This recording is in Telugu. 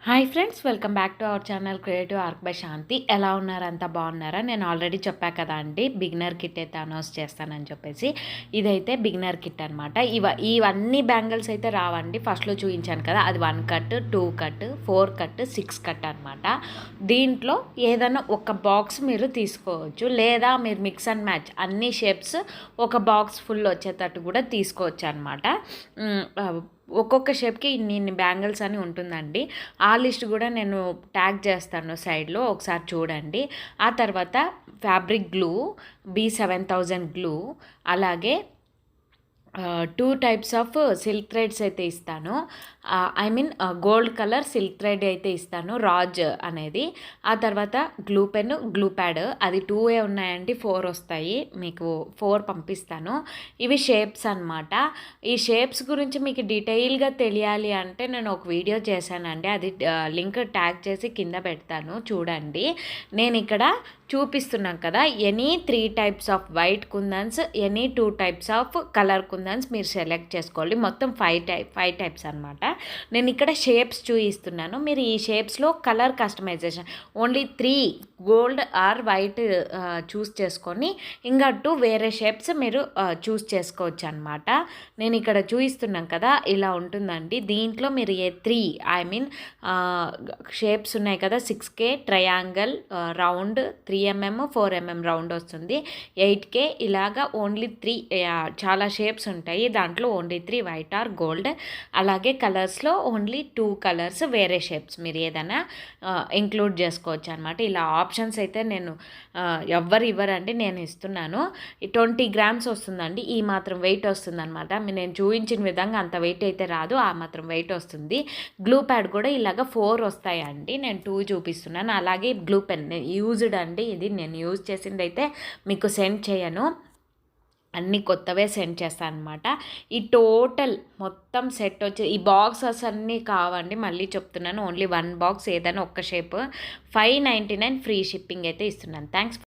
Hi friends, welcome back to our channel creative ark by Shanti. ఎలా ఉన్నారు? అంతా బాగున్నారా? నేను ఆల్రెడీ చెప్పా కదా అండి, బిగినర్ కిట్ అయితే అనౌన్స్ చేస్తానని చెప్పేసి. ఇదైతే బిగినర్ కిట్ అనమాట. ఇవన్నీ బ్యాంగిల్స్ అయితే రావండి. ఫస్ట్లో చూపించాను కదా, అది 1 కట్, 2 కట్, 4 కట్, 6 కట్ అనమాట. దీంట్లో ఏదైనా ఒక బాక్స్ మీరు తీసుకోవచ్చు, లేదా మీరు మిక్స్ అండ్ మ్యాచ్ అన్ని షేప్స్ ఒక బాక్స్ ఫుల్ వచ్చేటట్టు కూడా తీసుకోవచ్చు అనమాట. ఒక్కొక్క షేప్కి ఇన్ని బ్యాంగిల్స్ అని ఉంటుందండి. ఆ లిస్ట్ కూడా నేను ట్యాగ్ చేస్తాను సైడ్లో, ఒకసారి చూడండి. ఆ తర్వాత ఫ్యాబ్రిక్ గ్లూ, B7000 గ్లూ, అలాగే 2 టైప్స్ ఆఫ్ సిల్క్ థ్రెడ్స్ అయితే ఇస్తాను. గోల్డ్ కలర్ సిల్క్ థ్రెడ్ అయితే ఇస్తాను, రాజ్ అనేది. ఆ తర్వాత గ్లూ పెన్, గ్లూ ప్యాడ్, అది 2 ఉన్నాయండి, 4 వస్తాయి. మీకు 4 పంపిస్తాను. ఇవి షేప్స్ అనమాట. ఈ షేప్స్ గురించి మీకు డీటెయిల్గా తెలియాలి అంటే నేను ఒక వీడియో చేశానండి, అది లింక్ ట్యాగ్ చేసి కింద పెడతాను, చూడండి. నేను ఇక్కడ చూపిస్తున్నాను కదా, any 3 types of white kundans, any 2 types of colour kundans మీరు సెలెక్ట్ చేసుకోవాలి. మొత్తం 5 టైప్స్ అనమాట. నేను ఇక్కడ షేప్స్ చూపిస్తున్నాను. మీరు ఈ షేప్స్లో colour customisation only 3 gold or white choose చేసుకొని ఇంకా 2 వేరే షేప్స్ మీరు చూస్ చేసుకోవచ్చు అనమాట. నేను ఇక్కడ చూపిస్తున్నాను కదా, ఇలా ఉంటుందండి. దీంట్లో మీరు 3 షేప్స్ ఉన్నాయి కదా, 6K triangle, round 3mm 4mm round వస్తుంది, 8K ఇలాగా ఓన్లీ 3 చాలా షేప్స్ ఉంటాయి. దాంట్లో ఓన్లీ 3 వైట్ ఆర్ గోల్డ్. అలాగే కలర్స్లో ఓన్లీ 2 కలర్స్ వేరే షేప్స్ మీరు ఏదైనా ఇంక్లూడ్ చేసుకోవచ్చు అనమాట. ఇలా ఆప్షన్స్ అయితే నేను ఎవ్వరు ఇవ్వరండి, నేను ఇస్తున్నాను. 20 గ్రామ్స్ వస్తుందండి, ఈ మాత్రం వెయిట్ వస్తుంది అనమాట. నేను చూపించిన విధంగా అంత వెయిట్ అయితే రాదు, ఆ మాత్రం వెయిట్ వస్తుంది. గ్లూ ప్యాడ్ కూడా ఇలాగ 4 వస్తాయండి, నేను 2 చూపిస్తున్నాను. అలాగే గ్లూ పెన్ యూజ్డ్ అండి, ఇది నేను యూజ్ చేసింది అయితే మీకు సెండ్ చేయను, అన్నీ కొత్తవే సెండ్ చేస్తాను అనమాట. ఈ టోటల్ మొత్తం సెట్ వచ్చి ఈ బాక్సెస్ అన్నీ కావండి, మళ్ళీ చెప్తున్నాను. ఓన్లీ 1 బాక్స్ ఏదైనా ఒక్క షేప్ 599 ఫ్రీ షిప్పింగ్ అయితే ఇస్తున్నాను. థ్యాంక్స్.